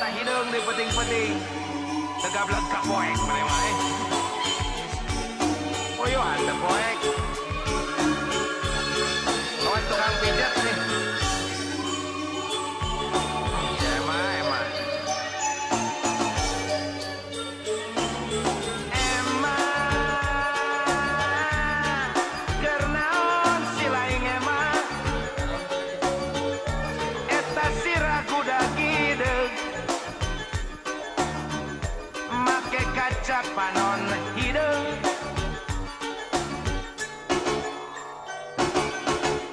tak hidung di peting-peting. Tegablag ka poek mana mah. Oh yo ada poek. Kawan tukang pijat nih. Panon hidup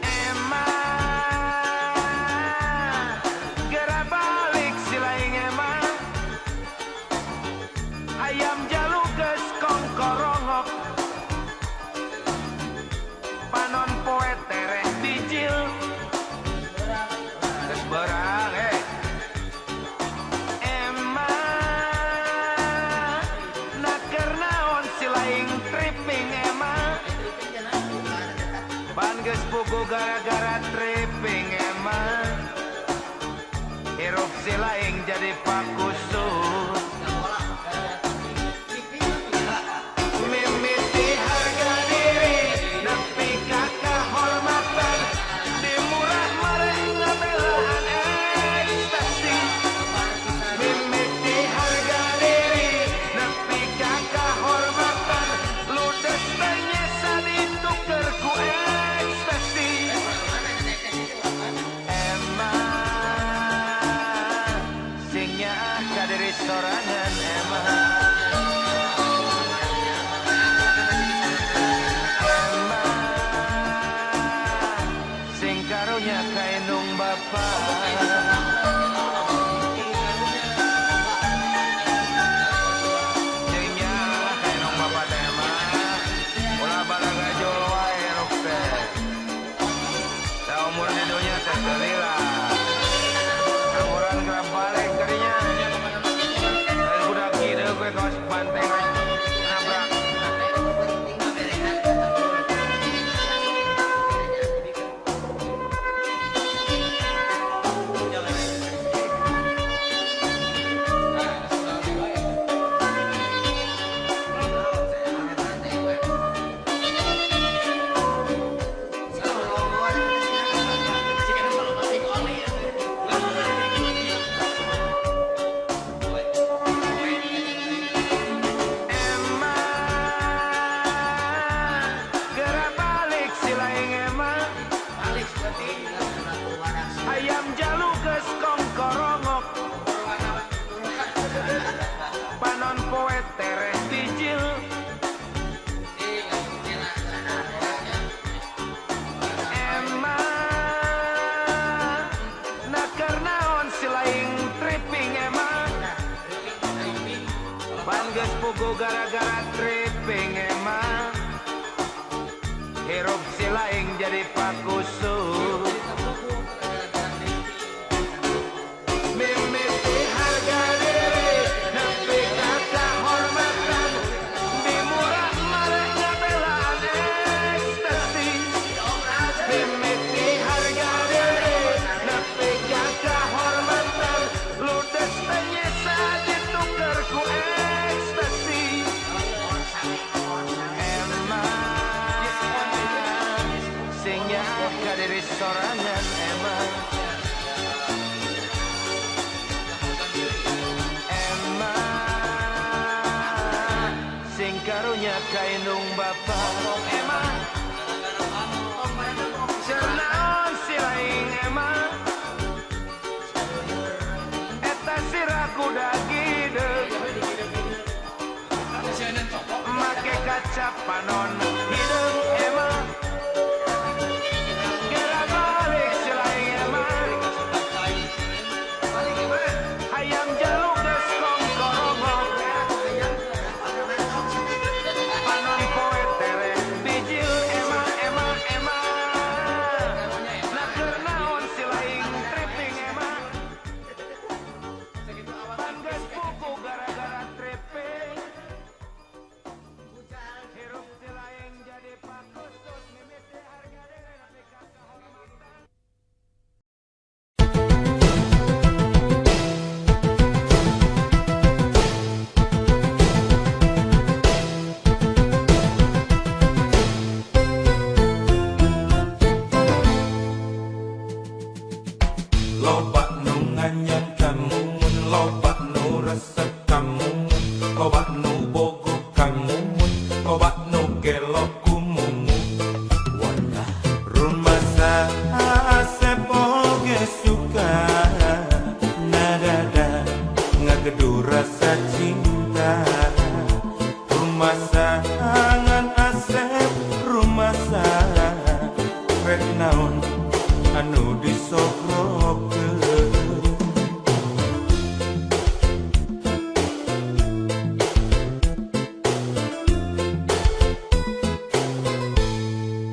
emang gerak balik silaing emang ayam jaluk ges kongkorongok panon poet tereh bijil ges berang tripping emang ban geus pugu gara-gara tripping emang hirup si laing jadi pakusut mimiti harga diri nepi ka kahormatan dimurah mareh ngabelaan ekstasi mimiti harga diri nepi ka kahormatan dari sorangan emang sing karunya kainung bapa singnya kainung bapa tema ulah balaga jol wae rok teh da umur di dunia teh kelila amuran kerap balik kadinya gue kaos banteng nabrak ayam jaluk ges kongkorongok panon poet tereh bijil emang nakar naon si laing tripping emang ban geus pugu gara-gara tripping emang hirup si laing jadi pakusut dari sorangan emang sing karunya kainung bapa emang cernaon si laing emang eta sirah kuda gideung make kaca panon hideung emang ayam jaluk ges kongkorongok panon poet tereh bijil emang nakeur naon si laing tripping emang pan geus pugu gara-gara tripping hirup si laing loba nu resep kamu, loba nu bogo kamu, loba nu gelo kumumu. Wadah rumah Asep oge suka nadada ngagedu rasa cinta. Rumah sangan Asep rumah rek naon anu disokrokeun.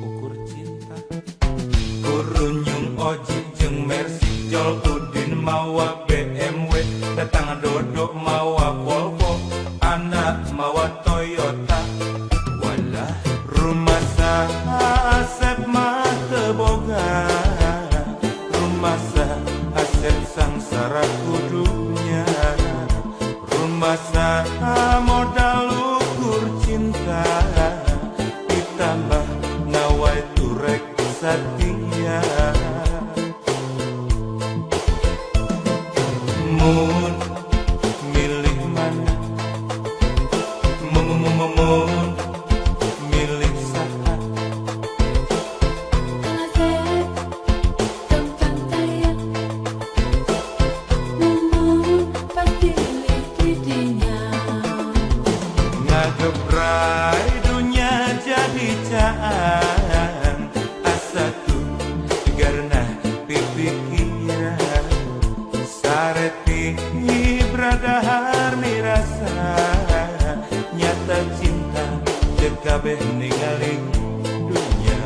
Ukur cinta kurunyung Oji jeung Mercy Jol Udin mawa BMW, datang Dodo mawa Volvo, anak mawa Toyota. Walah rumah Asep mah teu boga, rumah Asep sangsara kudunya. Rumah modal ukur cinta, ditambah nawai turek satia. Mun milih mana, mun milih saha. Asep tentang saya, mumun pasti pilih didinya. Ngagebrai dunia jadi caan, asa tuh karena pipikiran. Sareti bradahar nirasa, nyata cinta teu kabeh ningali dunia.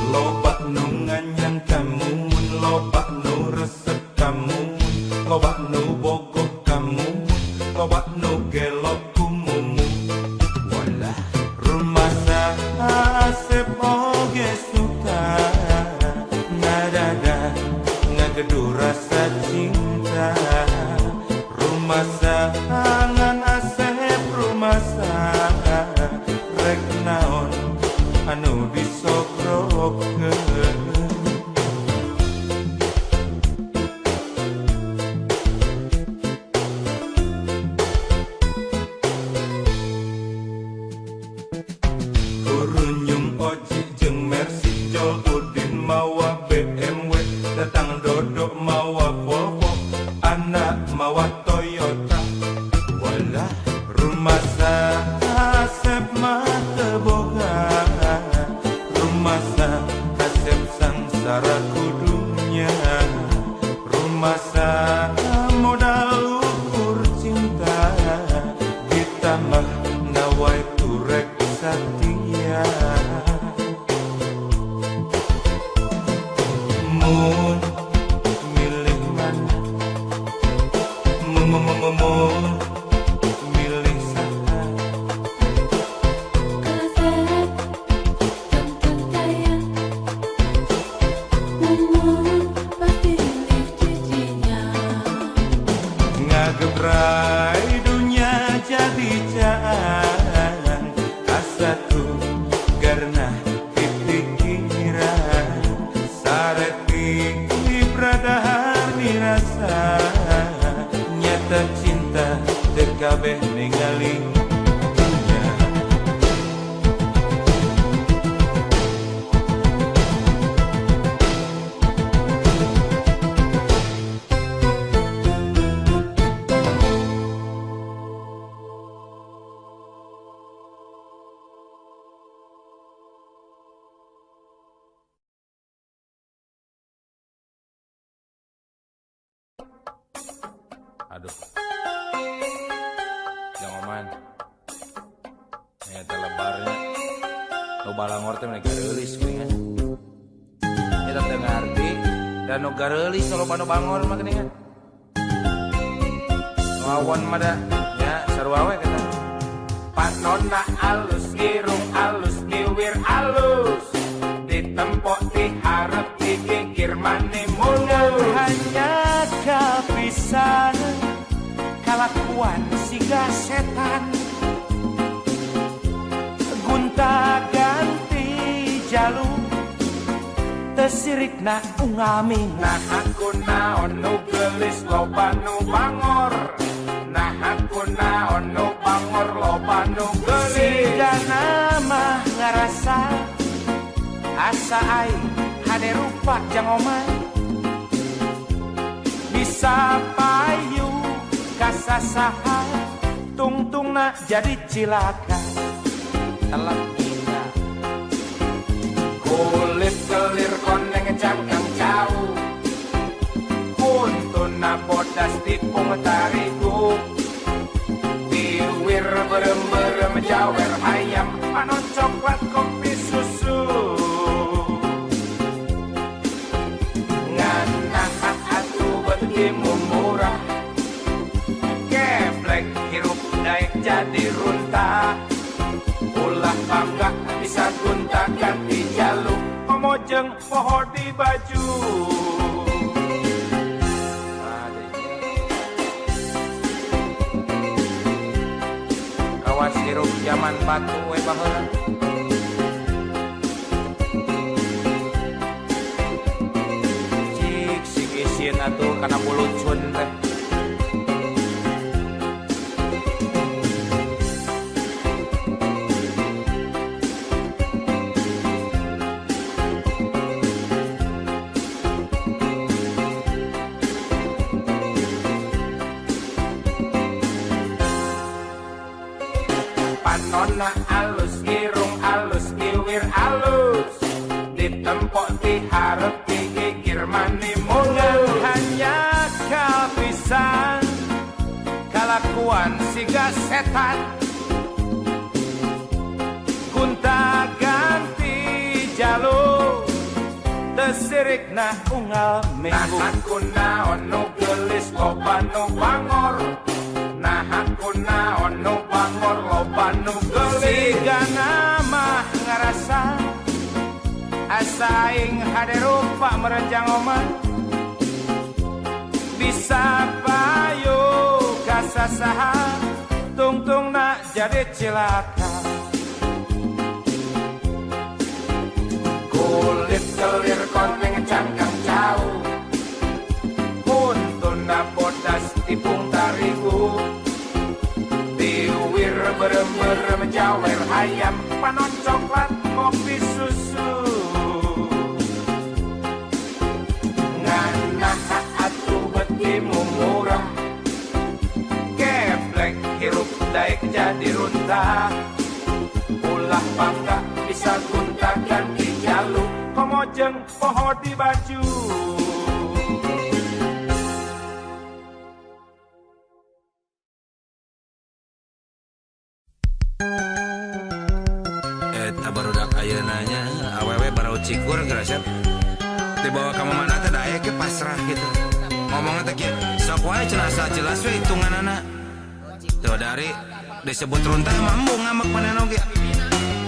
Loba nu nganyang kamu, loba nu resep kamu, loba nu bogo kamu, loba nu gelo kumumu. Walah rumah Asep oge suka nadada ngagedu rasa cinta. Rumah sangan Asep rumah rek naon anu disokrokeun. Kurunyung Oji jeung Mercy Jol Udin mawa BMW, datang Dodo mawa Volvo, anak mawa Toyota. Walah rumah Asep mah teu boga, rumah Asep sangsara kudunya. Rumah modal ukur cinta, ditambah nawai turek satia. Mun milih mana, mun milih saha. Asep tentang saya, mumun pasti pilih didinya. Ngagebrai dunia jadi caan, asa tuh karena pipikiran. Sareti bradahar nirasa, nyata cinta teu kabeh ningali dunia. Aduh, Jang Oman, Nu balangor teh meni gareulis kuningan. Eta teu ngarti dan nu gareulis loba nu bangor mah geuningan. Nu awan mah da nya sarua we kata. Panonna alus irung alus niwir alus ditempok diharap dikikir mani mulus hanya kapisan kalakuan siga setan gunta ganti jalur tesirikna ungami nah aku naon nu gelis loba nu bangor nah aku naon nu bangor loba nu gelis siga nama ngarasa asa aing hade rupa jang omay bisa payu kasasaha tungtungna jadi cilaka telat kita kulit kelir koneng cangkang jauh kuntuna bodas tipung tarigu tiwir berem-berem jawer ayam panon coklat kopi susu nganah atuh betimu murah keblek hirup daek jadi runta ulah bangga bisa gunta ganti jaluk ngomojeng poho di baju kawas hirup zaman batu we baheula cik sing isin atuh kana bulucun teh panonna alus irung alus niwir alus ditempok diharap dikikir mani mulus hanya kapisan kalakuan siga setan gunta ganti jalur tesirikna unggal minggu nah aku naon nu gelis loba nu bangor nah aku naon nu bangor loba nu gelis siga nama ngarasa asa aing hade rupa merenjang omah bisa payu kasasaha tungtungna jadi cilaka kulit kelir koneng cangkang jauh kuntuna bodas tipung tarigu tiwir berem-berem jawer ayam panon coklat kopi susu nganah atuh betimu murah keblek hirup daek jadi runta ulah bangga bisa gunta ganti jaluk komojeng poho di baju eta barudak ayeunanya awewe barau cikur gerasep dibawa ka mana teh daek ke pasrah gitu ngomongna teh kieu sok wae cenah asa jelas we hitunganana teu dari disebut runtah mambung ngamek manehna oge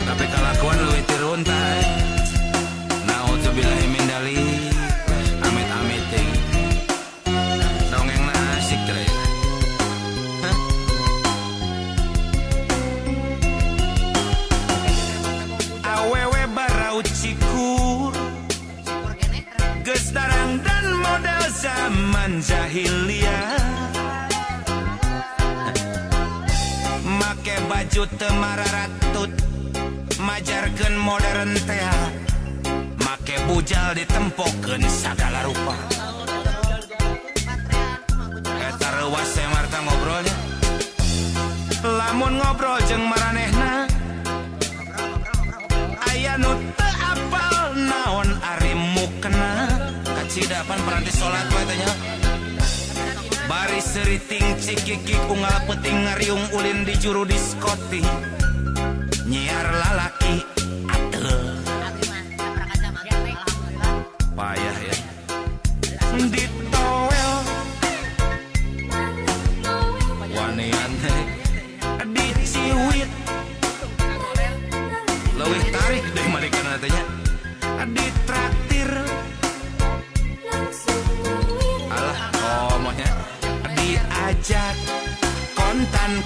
tapi kalakuan leuwih ti runtah naudzubillahi min dzalik amit-amit teh dongengna asik teh awewe barau cikur geus darang dan model zaman jahiliyah make baju teu mararatut majarkeun modern teh make bujal ditempokeun sagala rupa eta reuas teh marta ngobrolnya lamun ngobrol jeung maranehna aya nu teu apal naon ari mukena kacidapan paranti salat wae teh nya bari seriting cikikik unggal peuting ngariung ulin di juru diskoti nyiar lalaki atuh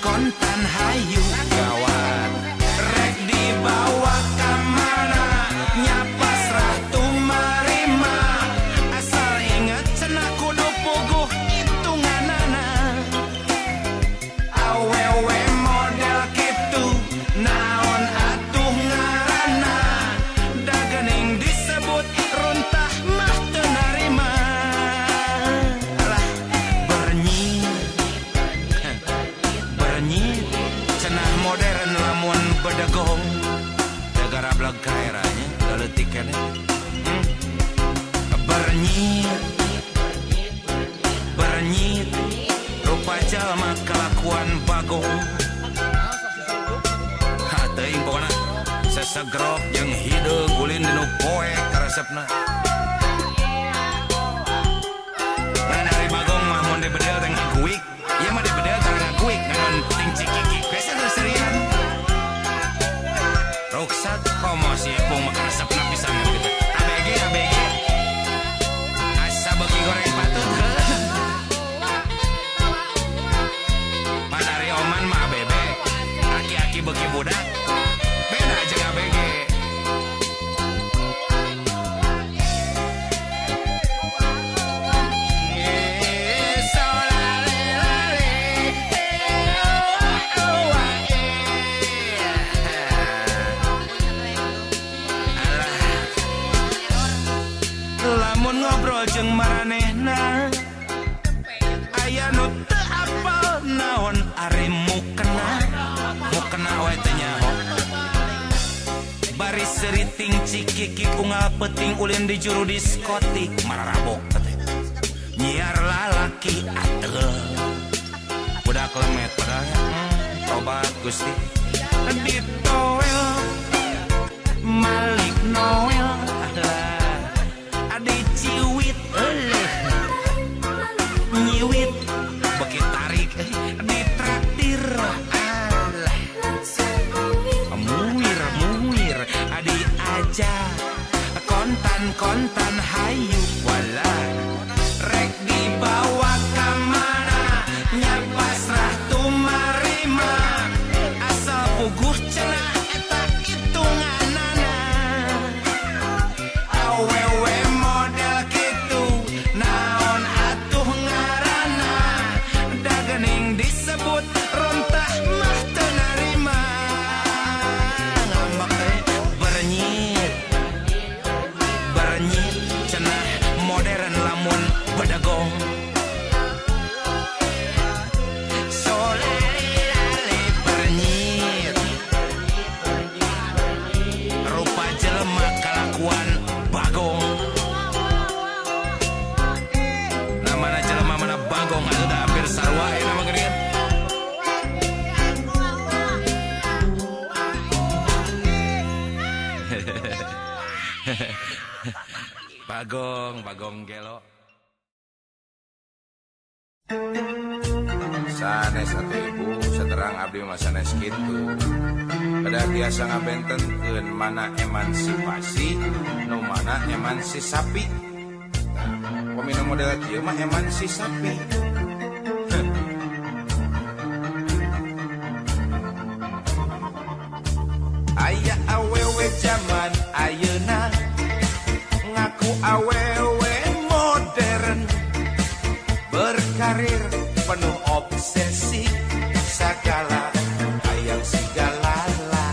kontan hayu gawat rek dibawa kamana nyapasrah tumarima asal inget cenah kudu puguh hitunganana awewe model kitu naon atuh ngaranna da geuning disebut runtah mah teu narima alah bernyit cenah modern lamun bedegong negara blag kairanya leutik keneh bernyit rupa jalma kelakuan bagong teuing pokona sesegrop jeung hideung ulin dinu poek karesepna nari bagong mah mun dibedel teh ngaguik ieu mah dibedel teh ngaguik ngan ting cikiki biasa geus serian ruksat komo si epung mah karesepna pisan gitu ABG asa beuki goreng patut heuh Manari oman mah bebek aki-aki beuki budak beda jeung ABG lamun ngobrol jeung maranehna aya nu teu apal naon ari mukena we teh nyaho bari seriting cikiki unggal peuting ulin di juru diskotik mararabok teh nyiar lalaki ateul budak lemet padahal tobat Gusti ditoel Malik Noel adi ciwit nyiwit beki tarik ditraktir muir adi aja kontan hayu wala rek dibawa kamana nyapasrah tumarima asal puguh cenah eta hitunganana awewe model kitu naon atuh ngaranna da geuning disebut runtah mah teu narima ngambek bernyit cenah modern lamun bedegong solelale bernyit rupa jelema kalakuan bagong namana jelema mana bagong atuh da hampir sarua aya nama geuningan bagong gelo sanes atuh ibu saterang abdi mah sanes kitu pada biasa ngabentenkeun mana emansipasi nu mana emansisasi peminum model kieu mah emansisasi aya awewe zaman ayeuna ngaku awewe modern berkarir penuh obsesi segala hayang sigalala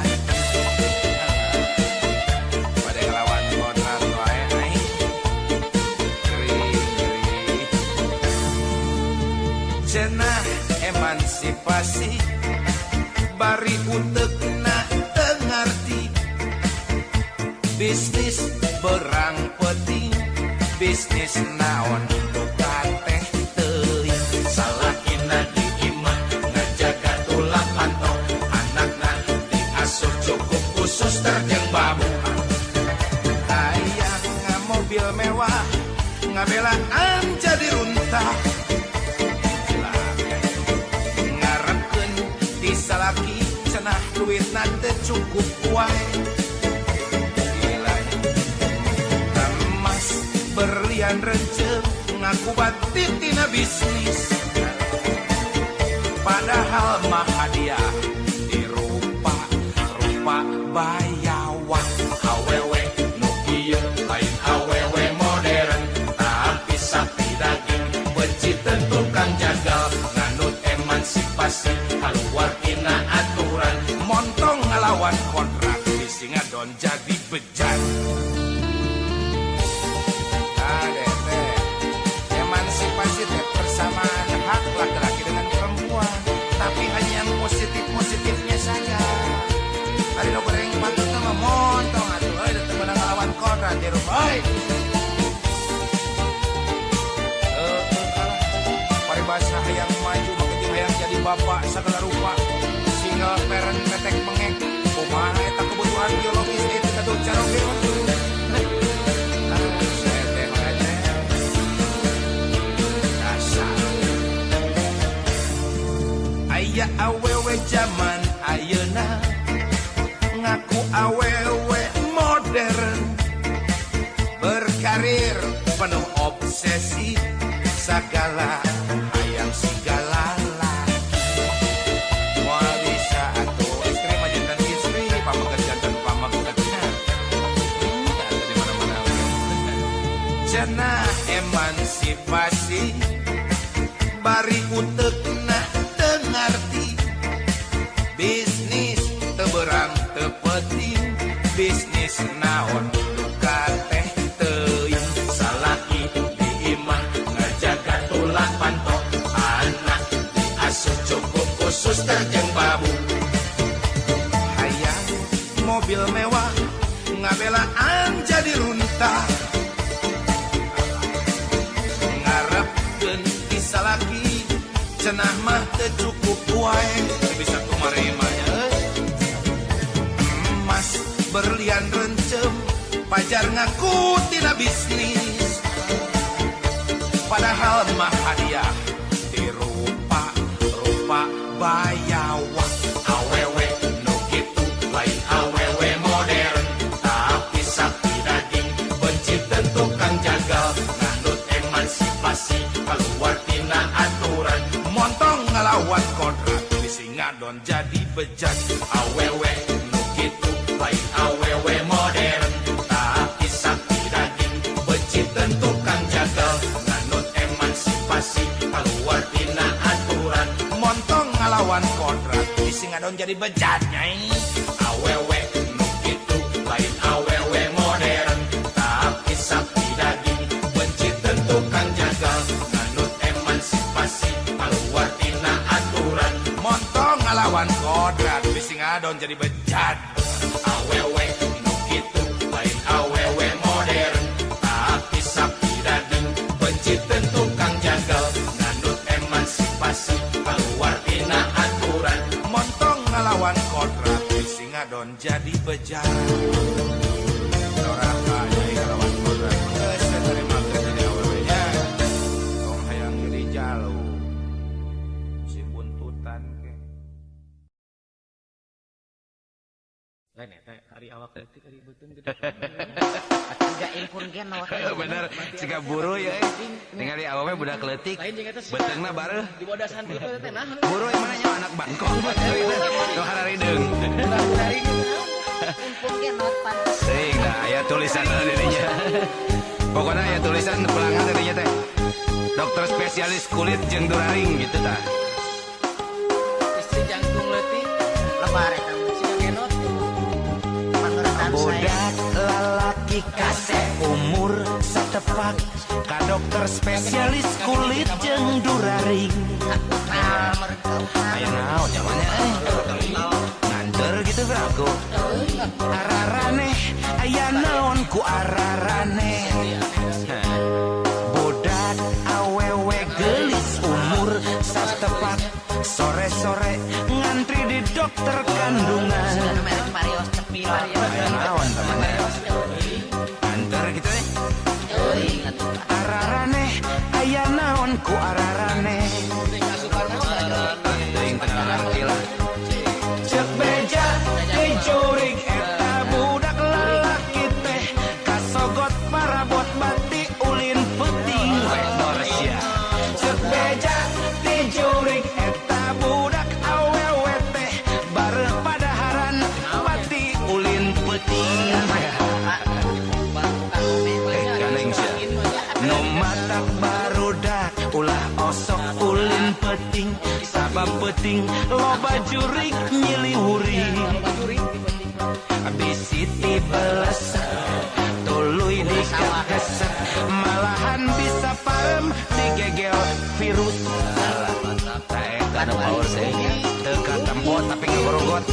pada lawan modal wae ai cenah emansipasi bari utekna teu ngarti bisnis berang penting bisnis naon teh teuing salakina diimah ngajaga tulang pantau anakna diasuh cukup khusus terjang babu hayang mobil mewah ngabelaan jadi runtah ngarepkeun di salaki cenah duitna teu cukup wae berlian renceng ngaku batit tina bisnis padahal mah hadiah dirupa-rupa bayawak. Awewe nu ieu lain awewe modern, tapi sapi daging benci tentu kang jagal, nganut emansipasi haluar tina aturan, montong ngalawan kontrak bisi ngadon jadi bejat. Emansipasi teh persamaan hak laki-laki dengan perempuan, tapi hanya yang positif-positifnya saja. Tadi lo goreng patut nama montong atuh euy teu meunang ngalawan kontrak di rumah euy. Paribasa hayang maju maka jeung hayang jadi bapak sagala rupa. Single parent metek mengek. Kumaha eta kebutuhan biologis itu katuh cara biologis. Aya awewe zaman ayeuna ngaku awewe modern, berkarir penuh obsesi segala hayang sigala laki. Moal bisa atuh istri mah jantan istri, pamageut jantan pamageut. Di mana-mana cenah emansipasi bari uteukna ngarti bisnis teberang tepeting, bisnis naon duka teh teuing, salaki di imah ngajaga tulang pantok, anak diasuh cukup khusus terjeng babu. Hayang mobil mewah ngabelaan jadi runtah, ngarepkeun bisa laki cenah mah teu cukup wae bisa kumarimanya. Emas berlian rencem pajar ngaku tina bisnis, padahal mah hadiah dirupa-rupa bayawak. Awewe nu kitu lain awewe modern, tapi sapi daging benci tentu kang jagal, nganut emansipasi keluar tina aturan, montong ngelawan kontrak bisi ngadon jadi bejat. Awewe nu kitu lain awewe modern, tapi sapi daging benci tentu kang jagal, nganut emansipasi keluar tina aturan, montong ngelawan kontrak bisi ngadon jadi bejat nyai. Awewe nu kitu lain awewe modern, tapi sapi daging benci tentu kang jagal, nganut emansipasi keluar tina aturan, montong ngelawan kodrat bisi ngadon jadi bejat. Awewe nu kitu lain awewe modern, tapi sapi daging benci tentu kang jagal, nganut emansipasi keluar tina aturan, montong ngelawan kodrat bisi ngadon jadi bejat. Doraka jadi ngelawan kodrat geus terima kerja di awewe-nya. Tong hayang jadi jalu si buntutan ke. Lain eta hari awak leutik ari beuteung gede. Enggak impun gen awak. Bener siga buru ya ningali awewe budak leutik beteungna bareuh Dibodasan dulu teh nah. buru yang mana nya anak bangkong nu hararideung Impun gen not pantes. sing da aya tulisan dirinya pokoknya aya tulisan pelangan dirinya teh dokter spesialis kulit jeung duraring gitu tah. Istri jangkung leutik lebar eta siga genot. Pangeran Budak lalaki kase umur satepak ka dokter spesialis kulit jeung duraring. Aya naon jamannya nganter gitu beraku. Araraneh aya naon ku araraneh. Budak awewe gelis umur satepak sore-sore ngantri di dokter kandungan. Aya naon temannya nganter gitu ararane aya naon ku ararane teuing tenang gila cek beja teh jurig eta budak lalaki teh kasogot parabot bati ulin peuting we dorsia cek beja teh jurig eta peting loba jurig nyiliwuri bisiti beles tuluy dikakesek malahan bisa parem digegel virus taeka nu power teh teu katempo tapi ngagorogot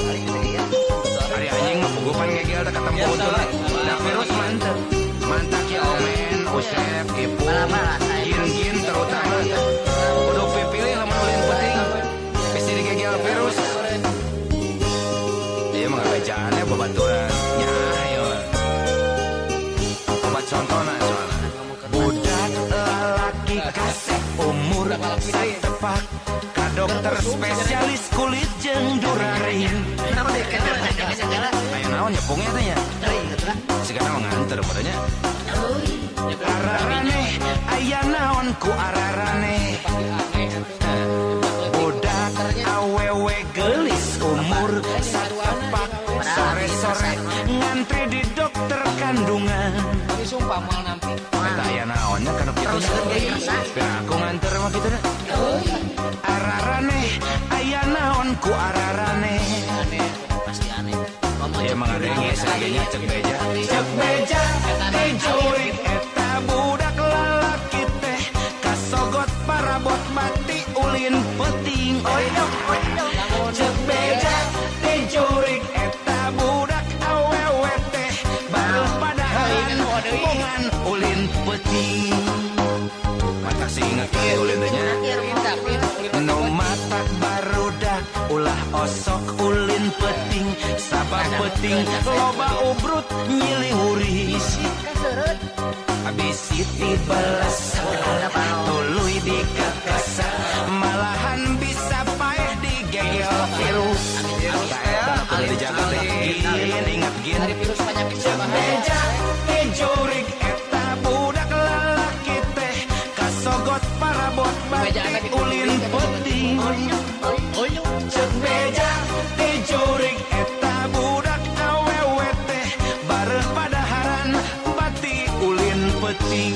ari anjing mah pugupan ngegel teh katempo utul da virus mantep mantak ya omen usep ipu gin terutama kudu pipilih lamun ulin penting bisa digegel virus ieu mah ngabejaannya babaturan nyayo obat contohna soalna budak lalaki kasih umur satepak ka dokter spesialis kulit jeung duraring aya naon nyepungnya teh nya sigana mah nganter padanya ararane aya naon ku ararane budak awewe geulis umur satepak sore-sore ngantri di dokter kandungan sumpah moal nampi eta aya naonnya kana kitu nya aku nganter mah kitu na ararane aya naon ku ararane pasti aneh emang ada yang ngeselnya cek beja teh jurig eta budak lalaki teh kasogot parabot mati ulin peting oidok cek beja teh jurig eta budak awewe teh baru padahal bongan ulin peting matak sih ingat ulin teh nya no matak barudak ulah osok ulin peting sabab peting loba ubrut nyiliwuri bisiti beles tuluy dikakasa malahan bisa paeh digegel virus eta kudu dijaga gin ingat gin beja teh jurig eta budak lalaki teh kasogot parabot batik ulin peting cek beja teh jurig eta budak awewe teh bareuh padaharan batik ulin peting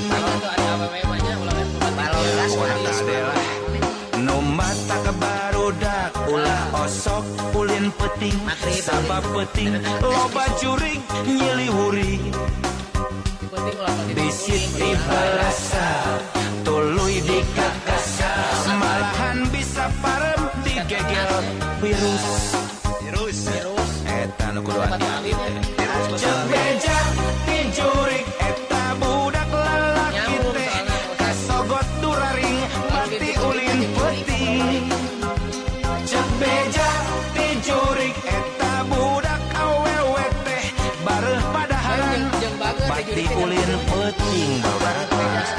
nu mata barudak ulah osok ulin peting sabab peting loba jurig nyiliwuri bisit dibalasa tuluy dikakasa malahan bisa parem digegel virus eta nu kudu hati-hati teh cek beja teh jurig eta budak lalaki teh kasogot duraring mati ulin peting cek beja teh jurig eta budak awewe teh bareuh padaharan mati ulin peting barudak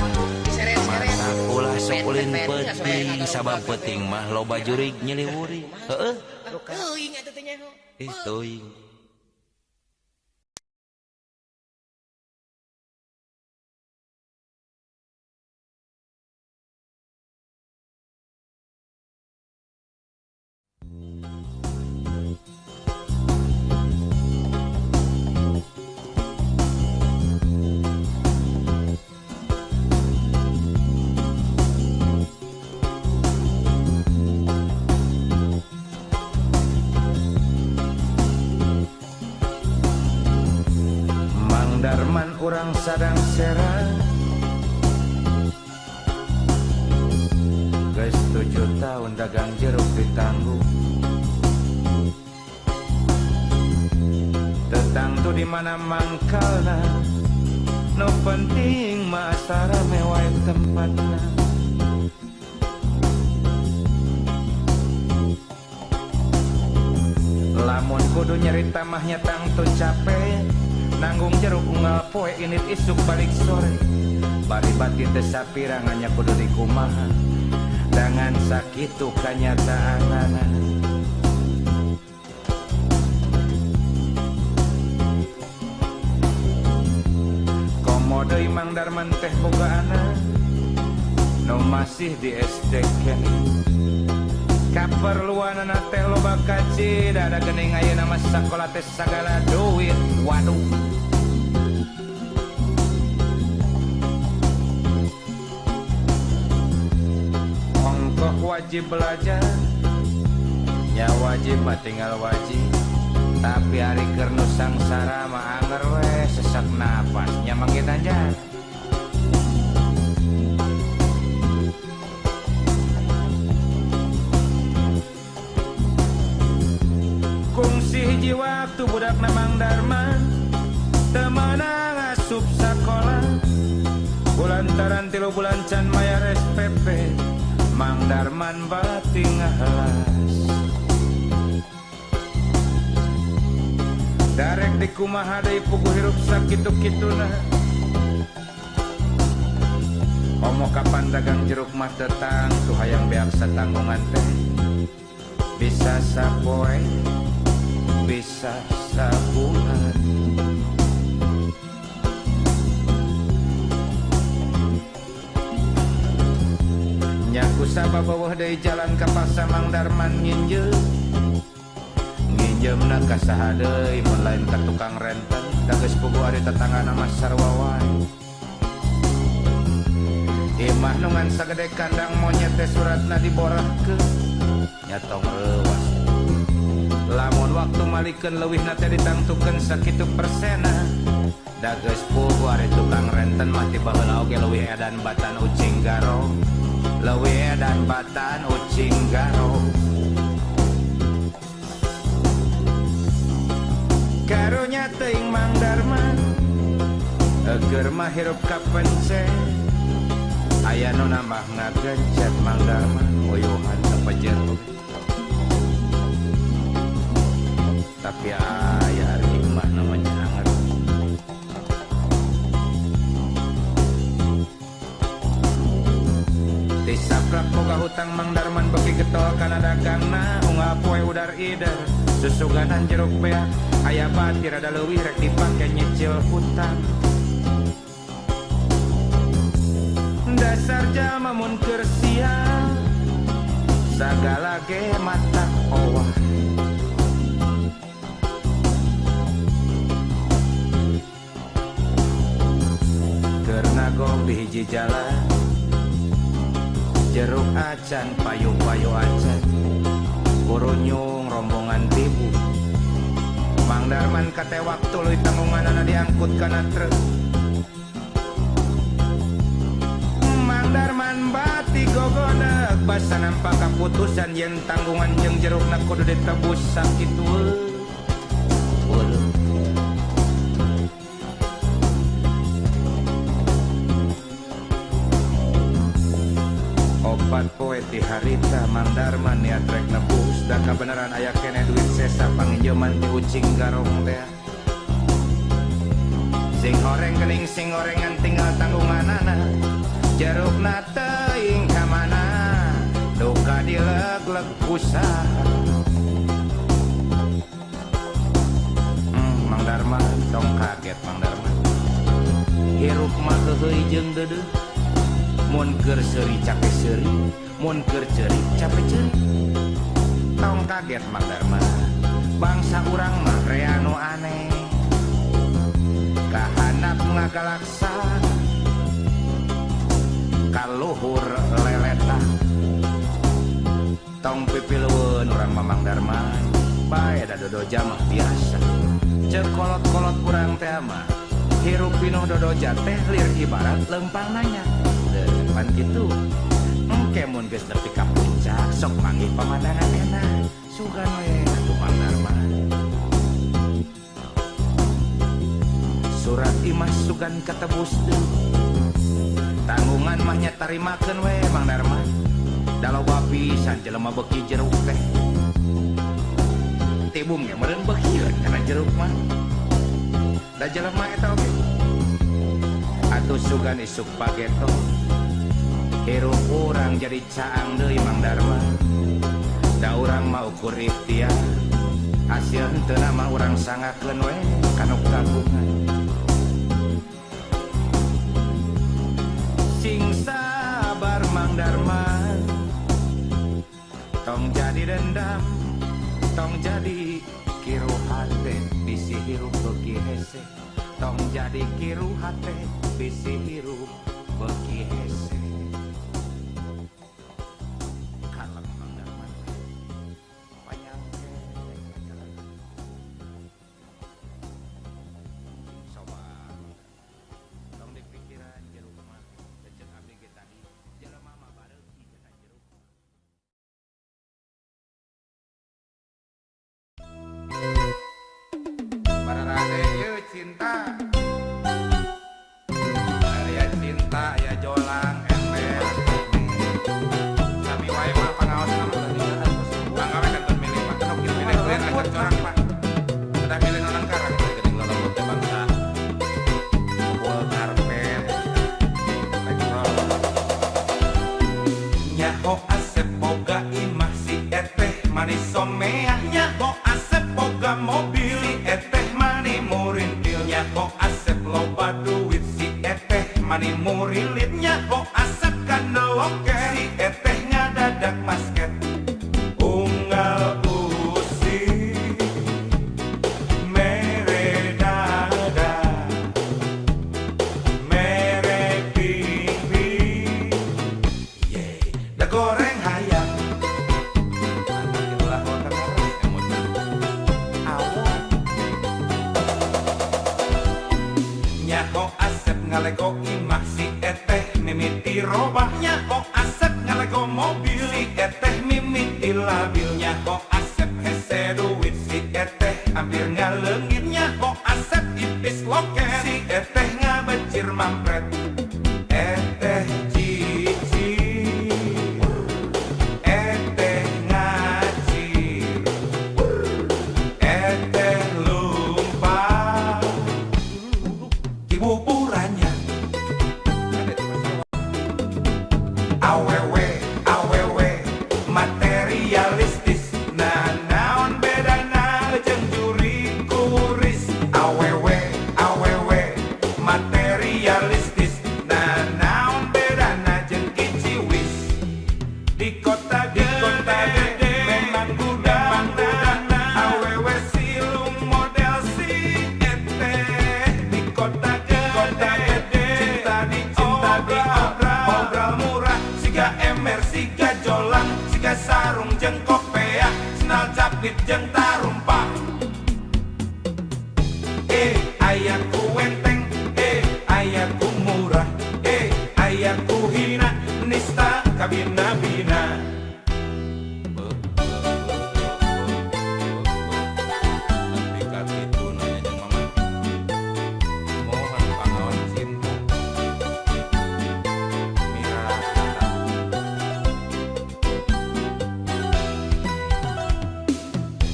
ulah sok ulin peting sabab peting mah loba jurig nyiliwuri heueuh teuing atuh teh nya teuing Darman urang sadang serang geus 7 tahun dagang jeruk ditanggung tetangtu di mana mangkalna no penting mah asara mewah tempatna lamun kudu nyerita mahnya tangtu capek nanggung jeruk unggal poe init isuk balik sore bari bati teh sapirangannya kudu dikumaha dengan sakitu kanyataanana komodo Mang Darman teh bogaana nu masih di SD kene kaperluanana teh loba kaci dada geuning ayeuna mah sakola teh sagala duit waduh ongkoh wajib belajar nya wajib mah tinggal wajib tapi hari kernu sangsara mah anger we sesak napas nya mangge tanjar kungsi hiji waktu budak Mang Darman temenang asup sakola bulantaran 3 bulan can mayar SPP Mang Darman bating ngahelas darek di kumaha deui puguh hirup sakitu-kituna komo kapan dagang jeruk mah tetang tuh hayang beak satanggungan teh bisa sapoe bisa sabulan nyaku sababawah deui jalan ka pasar Mang Darman nginjeum nginjeumna ka saha deui mun lain ka tukang renten da geus puguh ari tetanggana mah sarwawai imah nu ngan sagede kandang monyet teh suratna diborahkeun nya tong reuwas lamun waktu malikeun leuwihna teh ditangtukeun sakitu persena da geus puguh ari tukang renten mah ti baheula oge leuwih edan batan ucing garong leuwih edan batan ucing garong karunya teuing Mang Darman eger mah hirup kapencet aya nu nambah ngagencet Mang Darman oyuhan tepejet tapi aya hari hikmah namanya hangat disaprak boga hutang Mang Darman beki getol kana dagangna unggal poe udar ider susuganan jeruk beak aya batir ada leuwih rek dipake nyicil hutang dasar jalma mun keur sia sagala ge mata owah keur nagong di hiji jalan jeruk acan payu-payu acan kurunyung rombongan tibu Mang Darman kate waktu leuwih tanggunganana diangkut kana truk Mang Darman bati gogonek basa nampak kaputusan yen tanggungan jeung jerukna kudu ditebus sakitu opat poe ti harita Mang Darman niat rek nebus da kabeneran aya keneh duit sesa panginjoman ti ucing garong teh sing horeng geuning sing gorengan tinggal tanggunganana jerukna teuing ka mana duka dileg-leg usaha Mang Darman tong kaget Mang Darman hirup mah heuheuy jeung deudeuh mun keur seuri capek seuri mun keur ceuri capek ceuri tong kaget Mang Darman bangsa urang mah rea nu aneh kahandap ngagalaksa kaluhur leletak tong pipileueun urang mah Mang Darman bae da dodoja mah biasa ceuk kolot-kolot urang teh mah hirup pinuh dodoja teh lir ibarat lempang nanya pan gitu engke mun geus nepi ka puncak sok manggih pemandangan enak sugan we atuh Mang Darman surat imah sugan katebus deui tanggungan mah nya tarimakeun we Mang Darman daloba pisan jelema beki jeruk teh tibung ge meureun bekieun kana jeruk mah da jelema eta oge atuh sugan isuk pageto hirup urang jadi caang deui Mang Darman da urang mah ukur ikhtiar hasil henteu mah urang sangakeun we kana kagungan sing sabar Mang Darman tong jadi dendam tong jadi kiru hate bisi hirup beuki hese tong jadi kiru hate bisi hirup beuki hese kalem Mang Darman banyak Pararade ieu cinta. Aya cinta ya jolang ember. Sami wae mah pangaos nama tadi. Pangawe kantor milih Pak. Kenapa kita milih kalian akan corak Pak. Sudah milih nonang karang geuning lolobot teh bangsa. Bol karpet. Elektrol. Nyaho Asep boga imah si eteh manis someah. Nyaho Asep boga mobil si eteh mani murintil. Nyaho Asep loba duit si eteh mani murilit. Nyaho Asep kandeloke si eteh ngadadak basket. Unggal usi mere dada mere pipi. Da goreng hayam itulah hotel emot awon. Nyaho Asep ngalego imah si eteh mimiti robah. Nyaho Asep ngalego mobil si eteh mimiti labil. Nyaho Asep hese duit si eteh hampir ngaleungit. Nyaho Asep ipis loket si eteh ngabecir mampret. Eteh cici eteh ngacir eteh lumpah ibu puranya awewe awewe materialistis. Nah naon bedana jeung juri kuris. Awewe awewe materialistis. Nah naon bedana jeung kiciwis. Di kota gede memang gudang awewe silung model si eteh. Di kota gede cinta di obral murah. Siga ember siga jolang siga sarung jeung kopeah. Senal capit jeung tarumpah. Aya ku wenteng aya ku murah aya ku hina nista kabina-bina. Nepi ka kitu nanya jeung mama. Mohon pangaon cinta. Mira kata.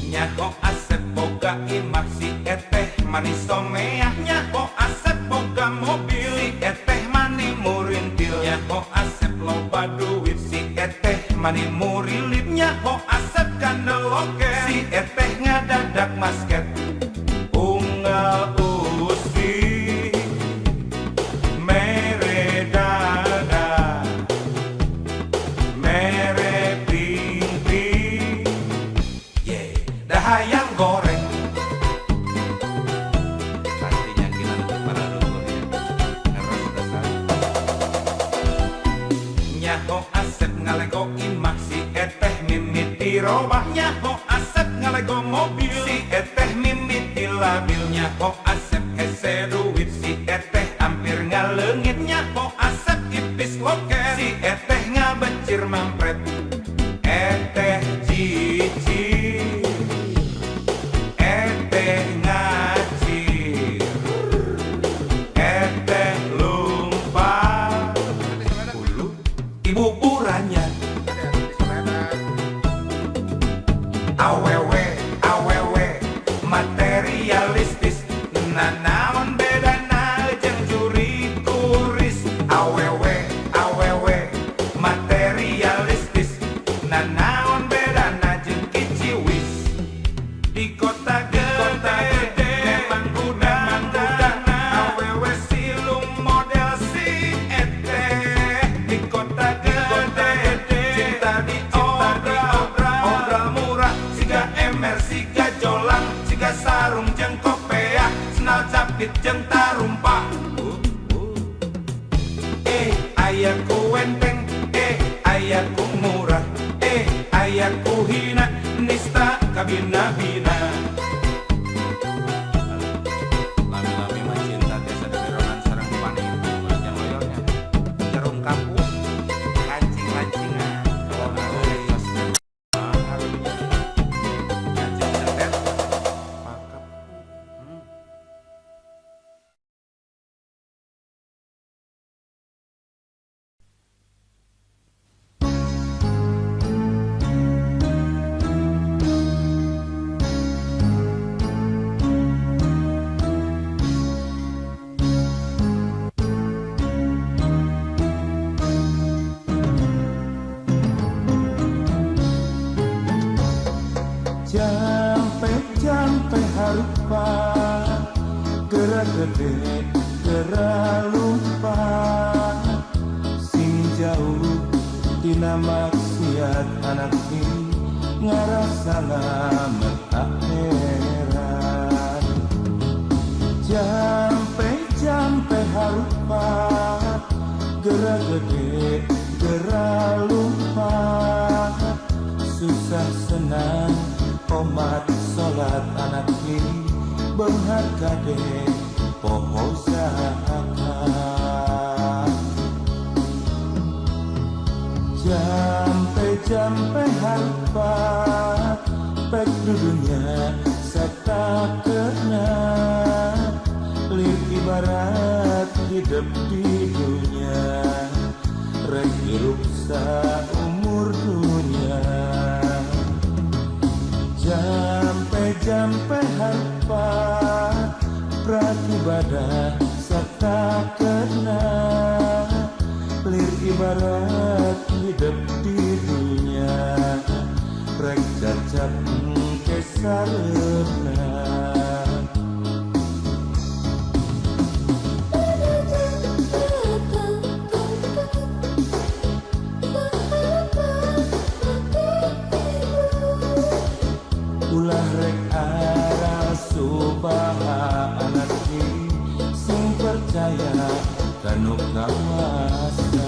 Nyaho Asep boga imah si eteh manis someah. Nyaho Asep boga mobil si eteh mani murintil. Nyaho Asep loba duit si eteh mani murilit. Nyaho Asep kandeloke si eteh ngadadak basket. Unggal usi mere dada mere pipi. Dah hayam goreng pastinya kita lebih pada rukun ya. Eros dasar. Nyaho Asep ngalego imah si eteh mimiti robah. Nyaho Asep ngalego mobil si eteh mimiti labil. Nyaho Asep hese duit si eteh hampir ngaleungit. Nyaho Asep ipis loket si eteh ngabecir mampret. Eteh cici eteh ngacir eteh lumpah ibu puranya. Awewe awewe materialistis. Nah naon bedana jeung juri kuris. Awewe awewe materialistis. Nah naon bedana jeung kiciwis. Di kota gede memang gudang awewe silung model si eteh. Di kota gede cinta di obral murah. Siga ember siga jolang siga sarung jeung kopeah. Senal capit jeung tarumpah. Aya ku wenteng aya ku murah aya ku hina nista kabina-bina. Lami-lami mah cinta tiasa deberonan sareng panitu aja loyolnya. Jarum kampung lancing-lancingan kalau nulis harunya. Kancing setet pakep. gede gerak lumpah sing jauh tina maksiat anak ini ngarasa selamat akhirat. Jampe harupat gerak gede gerak lumpah susah senang komat sholat anak ini benghar kade poho zakat. Jampe harpat pek dudunya serta kena lir ibarat hidup di dunia rek hirup saumur dunia. Jampe harpat prakibadah serta kena lir ibarat hidup di dunia rek cacap kesarena. Ulah rek arah subah anak ini sing percaya kanu kawasa.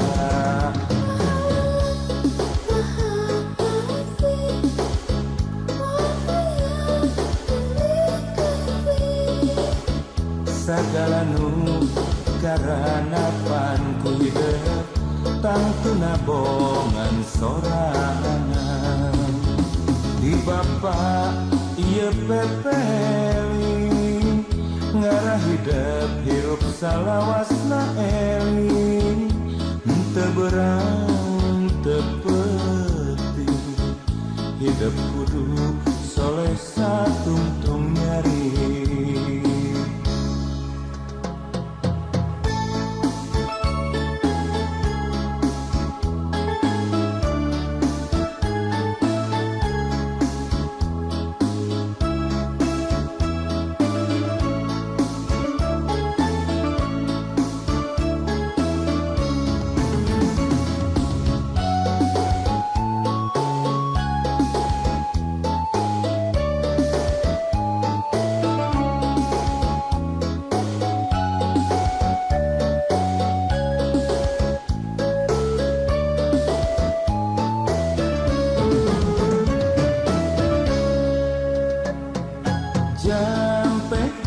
Segala nu karana pan ku hidup tangtuna bongan sorangan di bapa ieu pepeli ngarah hidup hirup salawasna eling teu berang teu penting hidup kudu soleh satungtung nyari.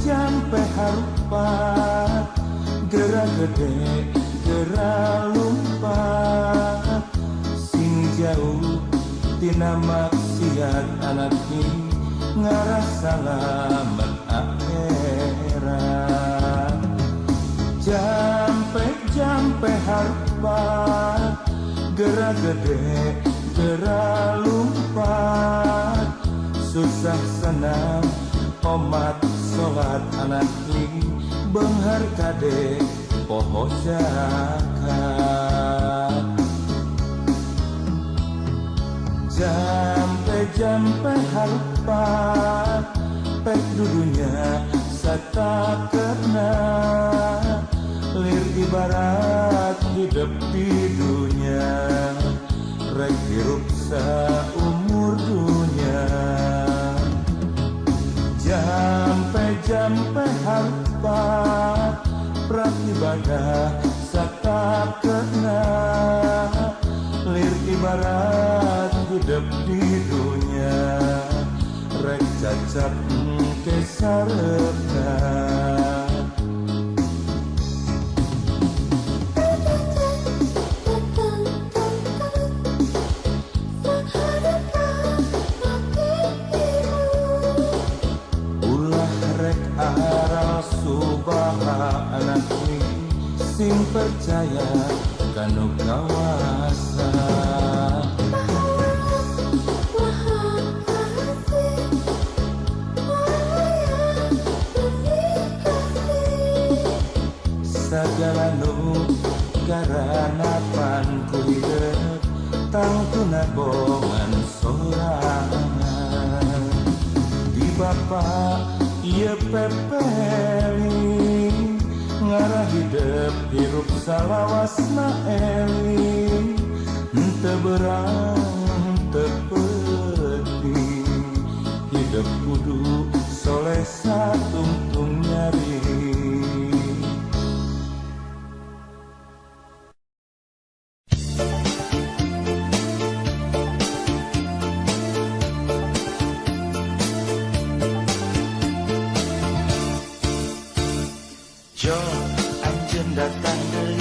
Jampe harupat gerak gede gerak lumpah sing jauh tina maksiat anak ini ngarah selamat akhirat. Jampe harupat gerak gede gerak lumpah susah senang komat sholat anak ini benghar kade poho zakat. Jampe harpat pek dudunya serta kena lir ibarat hidup di dunia rek hirup saumur dunia. Jampe harpat prakibadah serta kena lir ibarat hidup di dunia rek cacap kesarepna. Anak ini sing percaya kanu kawasa. Segala nu karana pan ku hidup tangtuna bongan sorangan di bapa ieu pepeli ngarah hidup hirup salawasna eling teu berang teu pedih hidup kudu soleh satungtung nyari. Jo anjeun datang deui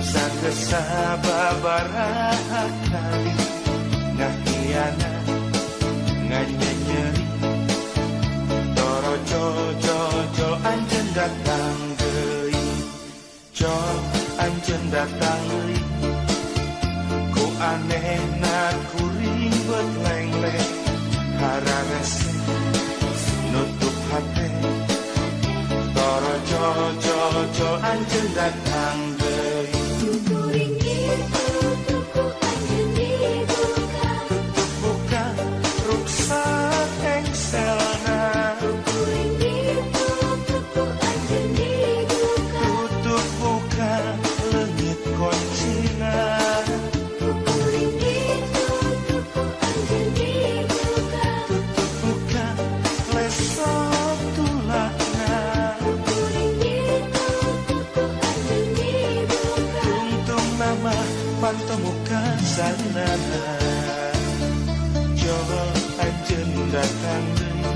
sagesa babaraha kali ngahiana nganyanyeri toro jo anjeun datang deui jo anjeun datang deui ku anehna kuring bet lengleng hararese nutup hate toro jo anjeun datang deui Kuring itu tuku anjeun dibuka tutup buka ruksak engselna Kuring itu tuku anjeun dibuka tutup buka leungit koncina Kuring itu tuku anjeun dibuka tutup buka lesok tulakna Kuring itu tuku anjeun dibuka tungtung nama pantomuka sanana jo anjeun datang deui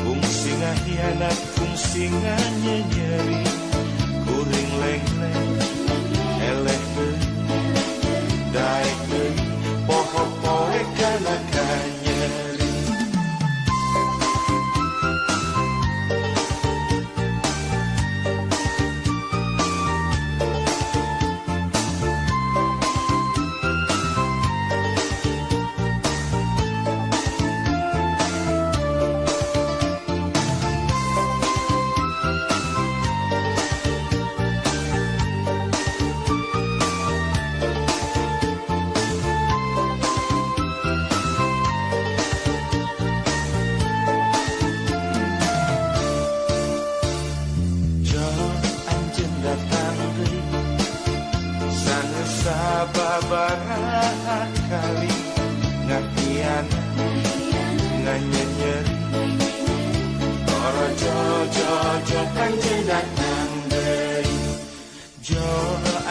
fungsi ngahianat fungsi nganyeri kuring lengleng eleh deui daek deui poho-poe kana kanyeri. Jo anjeun datang deui sanesah babaraha kali ngakiana nganyanyeri toro jo anjeun datang deui jo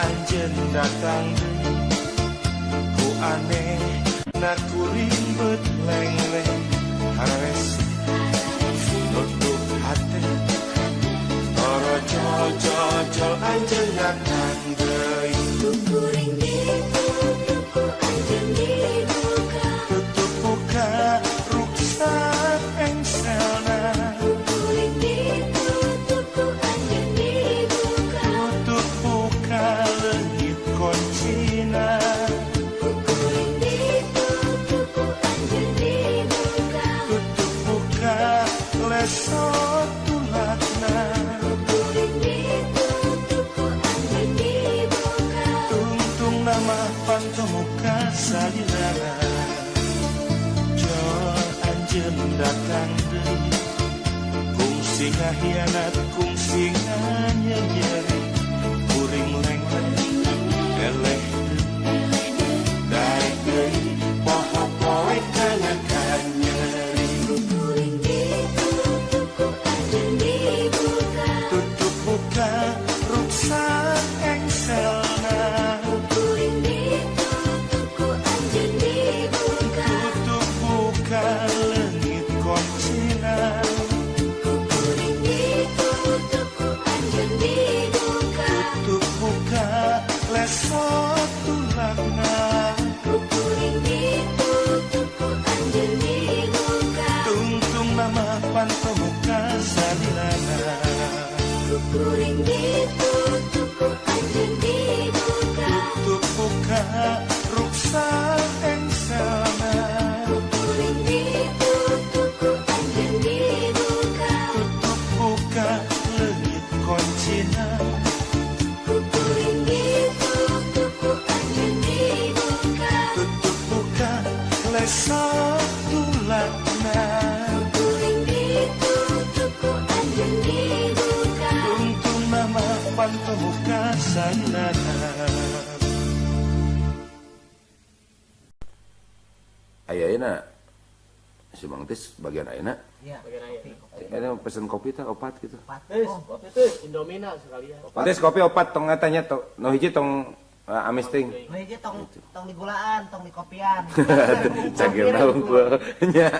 anjeun datang deui ku aneh na kuring bet lengleng hararese nutup hate toro jo anjeun datang deui Kuring itu tuku anjeun dibuka tutup buka ruksak engselna Kuring itu tuku anjeun dibuka tutup buka leungit koncina Kuring itu tuku anjeun dibuka tutup buka lesok tulakna Kuring itu tuku anjeun dibuka tungtung nama pantomuka salilana jo anjeun datang deui kungsi ngahianat kungsi nganyeri kuring lengleng eleh deui daek deui poho-poe kana kanyeri Kuring itu tuku anjeun dibuka tutup buka ruksak engselna Kuring itu tuku anjeun dibuka tutup buka leungit koncina Kuring itu tuku anjeun dibuka tutup buka lesok tulakna Kuring itu tuku anjeun dibuka tungtung nama pantomuka salilana Kuring itu tuku anjeun dibuka tutup buka ruksak engselna Kuring itu tuku anjeun dibuka tutup buka leungit koncina Kuring itu tuku anjeun dibuka tutup buka lesok tulakna Kuring itu tuku anjeun dibuka panto muka sanana. Ayeuna si Mang Tis bagian ayeuna. Iya. Ada pesen kopi teh opat gitu. Indomina sekalian. Tis kopi opat tong tanya to. Nu hiji tong amis ting. Nu hiji tong digulaan, tong dikopian. Cagir naungkul nya.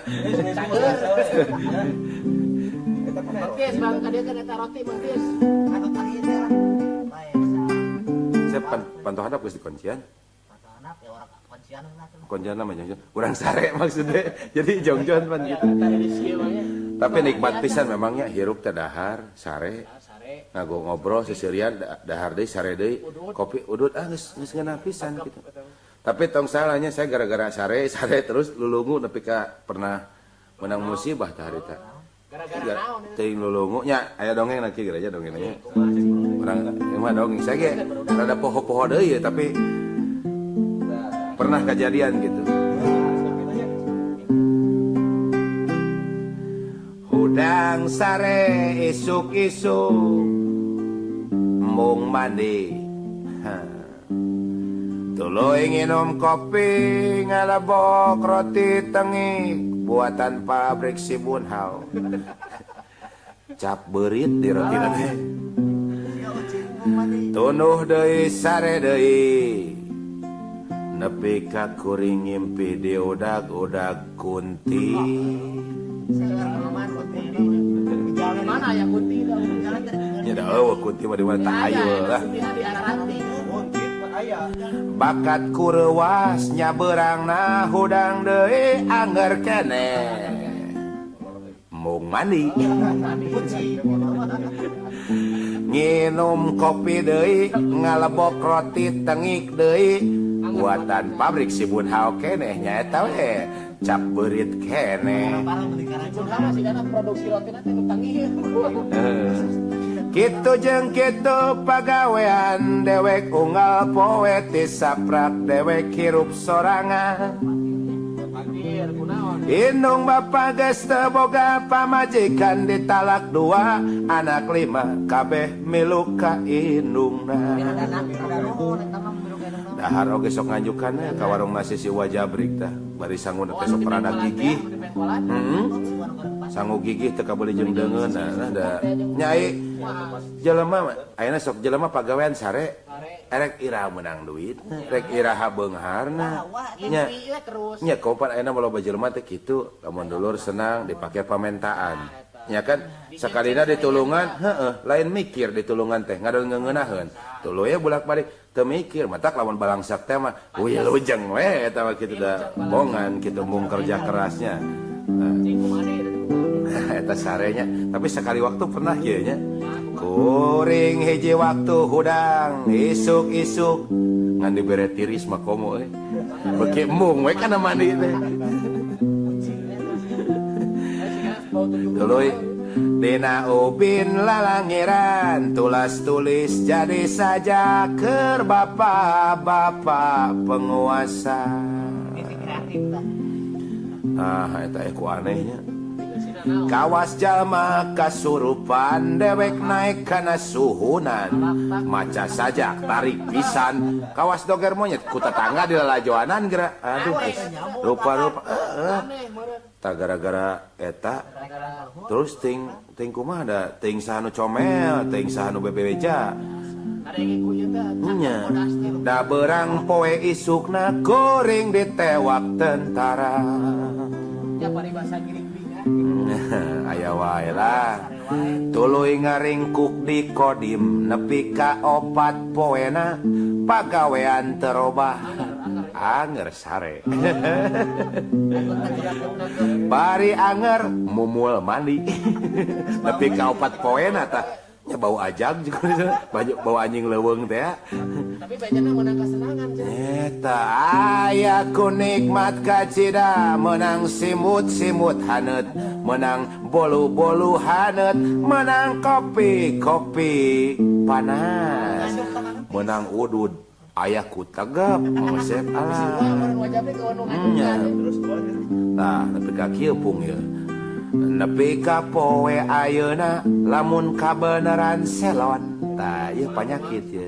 Mangkis, Bang, dia kan eta roti mangkis. Anu tadi teh lah. Bae Saya pantau hadap geus di kuncian. anak ya orang kuncian lah tuh. Kuncian nama jongjon. Urang sare maksudnya. Jadi jongjon pan gitu. Tradisi emangnya. Tapi nikmat pisan memangnya hirup teh dahar, sare. Sare. Ngago ngobrol seserian dahar deui sare deui. Kopi udut geus ngeunah pisan gitu. Tapi tong salahnya saya gara-gara sare terus lulungu nepi ka pernah menang musibah teh harita. Gara-gara naon? Teuing lulungu nya aya dongeng na kieu aja dongengnya. Urang mah dongeng saya ge rada poho-poho deui ya tapi pernah kejadian gitu. Hudang sare isuk-isuk mung mandi. Tuluy nginum kopi ngalabok roti tengik buatan pabrik si Bunhau. Cap beurit di roti teh. Tunuh deui sare deui. Nepi ka kuring ngimpi di udag-udag kunti. Mana aya kunti dah? Nya da eueuh kunti mah di mana tah hayu lah. Kuntina di Ararati. Bakat kurewas nyaberangna hudang deui anger kene. Mung mandi. Nginum kopi deui ngalebok roti tengik deui. Buatan pabrik si Bunhau keneh nyaeta we cap beurit keneh. Bunhau masih dana produksi roti nanti nutangi. Kitu jeung kitu pagawean dewek unggal poe ti saprak dewek hirup sorangan. Pandir kunaon? Indung bapa geus teu boga pamajikan ditalak 2 anak 5 kabeh milu ka indungna. Dahar oge sok ngajukan ka warung nasi si Wajabrik tah bari sangun teh sok rada gigih. Sangu gigih teu kabeli jeung deungeun nah da nyai jelema ayeuna sok jelema pagawean sare erek iraha meunang duit rek iraha beungharna nya nya kaupan ayeuna loba jelema teh kitu lamun dulur senang dipake pamentaan nya kan sakalina ditulungan lain mikir ditulungan teh ngadol ngeuneunaheun tuluy bolak-balik teu mikir matak lamun balangsak teh mah lujeng we eta mah kitu da bongan kitu mung kerja kerasnya eta sarenya tapi sekali waktu pernah kieu nya kuring hiji waktu hudang isuk-isuk ngan dibere tiris mah komo beki mung we kana mandi teh tuluy dina ubin lalangiran tulas tulis jadi saja keur bapak-bapak penguasa. Eta ku anehnya. Kawas jalma kasurupan dewek naik kana suhunan maca sajak tarik pisan kawas doger monyet ku tetangga di lalajoanan geura aduh rupa-rupa tak gara-gara eta terus ting kumaha da ting sahanu comel ting sahanu bebeja nya da beurang poe isukna kuring ditewak tentara Ya pari bahasa giring aya wae lah tuluy ngaringkuk di kodim nepi ka 4 poena pagawean terobah anger sare bari anger mumul mandi nepi ka 4 poena tah nya bau ajag juga banyak bau anjing leuweung teh tapi bejana menang kesenangan eta aya ku nikmat kacida menang simut-simut haneut menang bolu-bolu haneut menang kopi panas menang udud aya ku tegep ngosep alah nah nepi ka kieu pung ye nepi ka poe ayeuna lamun kabeneran selon Tah ieu penyakit ya.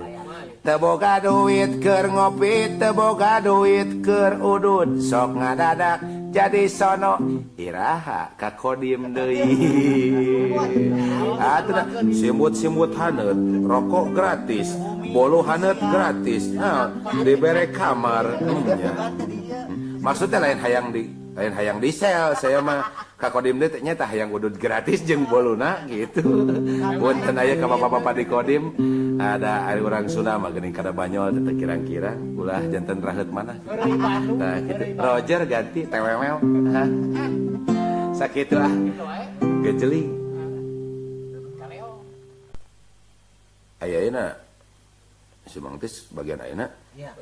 Teu boga duit keur ngopi, teu boga duit keur udud, sok ngadadak jadi sono iraha ka Kodim deui. Atuh simut-simut haneut, rokok gratis, bolu haneut gratis. Nah, dibere kamar. Maksudnya lain hayang di sel, saya mah ka Kodim teh nya tah hayang udud gratis jeung boluna gitu. Punten aya ka bapak-bapak di Kodim ada ari urang Sunda mah geuning kada banyol teh kirang-kirang ulah janten raheut mana. Nah gitu. Roger ganti tewemel. Sakitu ah. Gejeling. Aya ayeuna si Mang Tis bagian ayeuna. Iya.